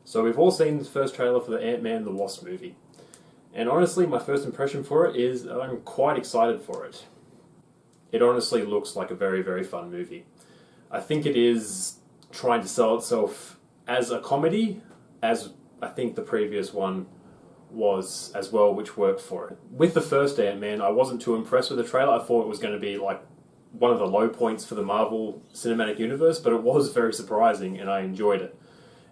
So we've all seen the first trailer for the Ant-Man and the Wasp movie. And honestly, my first impression for it is I'm quite excited for it. It honestly looks like a very, very fun movie. I think it is trying to sell itself as a comedy, as I think the previous one was as well, which worked for it. With the first Ant-Man, I wasn't too impressed with the trailer. I thought it was going to be like one of the low points for the Marvel Cinematic Universe, but it was very surprising and I enjoyed it.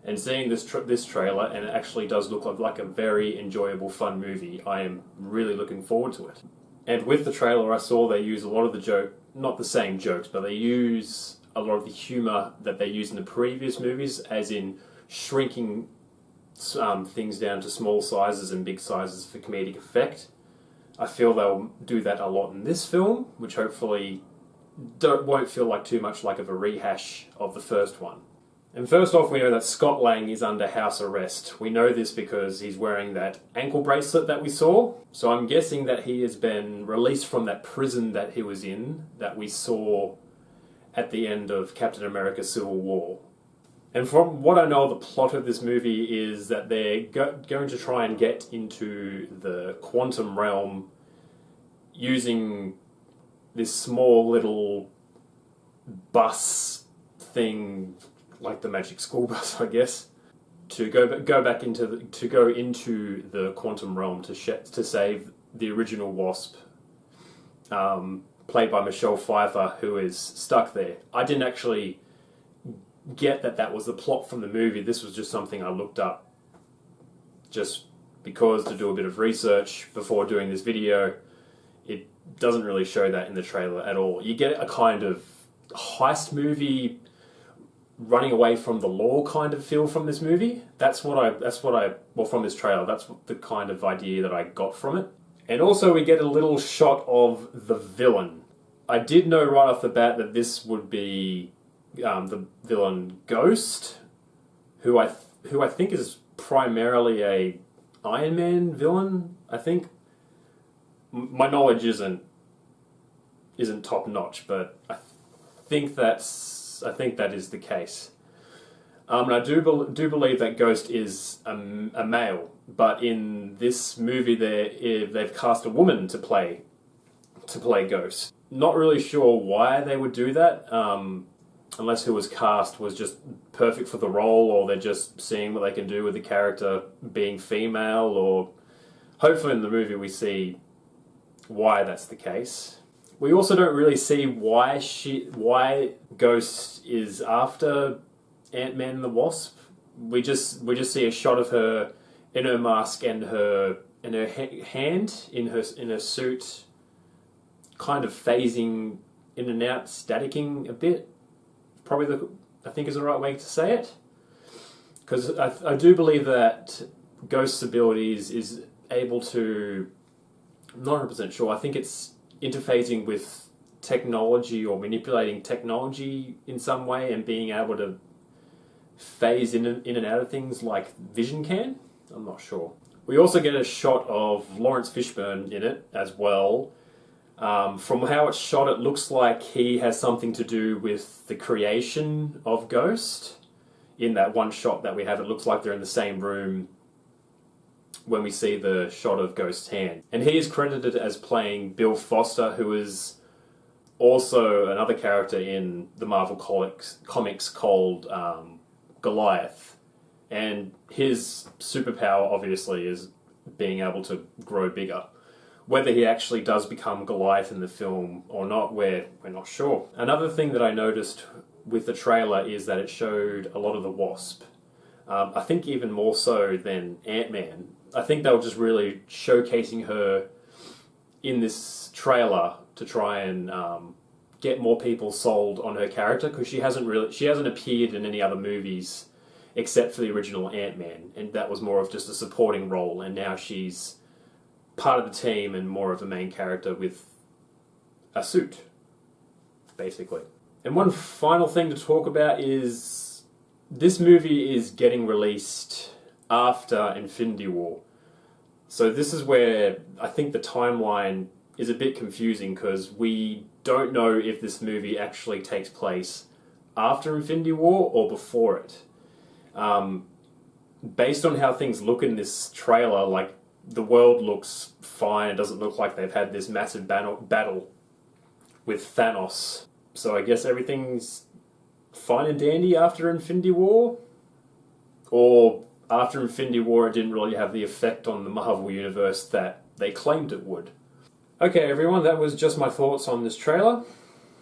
And seeing this trailer, and it actually does look like a very enjoyable, fun movie, I am really looking forward to it. And with the trailer, I saw they use a lot of the not the same jokes, but they use a lot of the humour that they used in the previous movies, as in shrinking things down to small sizes and big sizes for comedic effect. I feel they'll do that a lot in this film, which hopefully won't feel like too much like of a rehash of the first one. And first off, we know that Scott Lang is under house arrest. We know this because he's wearing that ankle bracelet that we saw. So I'm guessing that he has been released from that prison that he was in, that we saw at the end of Captain America Civil War. And from what I know, the plot of this movie is that they're going to try and get into the quantum realm using this small little bus thing, like the Magic School Bus, I guess, to go into the quantum realm to save the original Wasp, played by Michelle Pfeiffer, who is stuck there. I didn't actually get that was the plot from the movie. This was just something I looked up just because, to do a bit of research before doing this video. It doesn't really show that in the trailer at all. You get a kind of heist movie, running away from the law kind of feel from this movie. From this trailer, that's the kind of idea that I got from it. And also we get a little shot of the villain. I did know right off the bat that this would be the villain Ghost, who I think is primarily a Iron Man villain. I think my knowledge isn't top notch, but I think that is the case. And I do believe that Ghost is a male, but in this movie they've cast a woman to play Ghost. Not really sure why they would do that, unless who was cast was just perfect for the role, or they're just seeing what they can do with the character being female, or hopefully in the movie we see why that's the case. We also don't really see why Ghost is after Ant-Man and the Wasp. We just see a shot of her in her mask and her hand in her suit, kind of phasing in and out, staticking a bit. Probably I think is the right way to say it, because I do believe that Ghost's abilities is able to. I'm not 100% sure. I think it's interfacing with technology or manipulating technology in some way and being able to phase in and out of things like Vision can. I'm not sure. We also get a shot of Lawrence Fishburne in it as well. From how it's shot, it looks like he has something to do with the creation of Ghost. In that one shot that we have, it looks like they're in the same room when we see the shot of Ghost's hand. And he is credited as playing Bill Foster, who is also another character in the Marvel comics called Goliath. And his superpower, obviously, is being able to grow bigger. Whether he actually does become Goliath in the film or not, we're not sure. Another thing that I noticed with the trailer is that it showed a lot of the Wasp. I think even more so than Ant-Man. I think they were just really showcasing her in this trailer to try and get more people sold on her character, because she hasn't appeared in any other movies except for the original Ant-Man, and that was more of just a supporting role, and now she's part of the team and more of a main character with a suit, basically. And one final thing to talk about is this movie is getting released after Infinity War. So this is where I think the timeline is a bit confusing, because we don't know if this movie actually takes place after Infinity War or before it. based on how things look in this trailer, like, the world looks fine. It doesn't look like they've had this massive battle with Thanos. So I guess everything's fine and dandy after Infinity War? Or after Infinity War it didn't really have the effect on the Marvel Universe that they claimed it would. Okay everyone, that was just my thoughts on this trailer.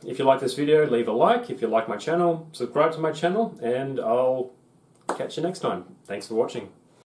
If you like this video, leave a like. If you like my channel, subscribe to my channel, and I'll catch you next time. Thanks for watching.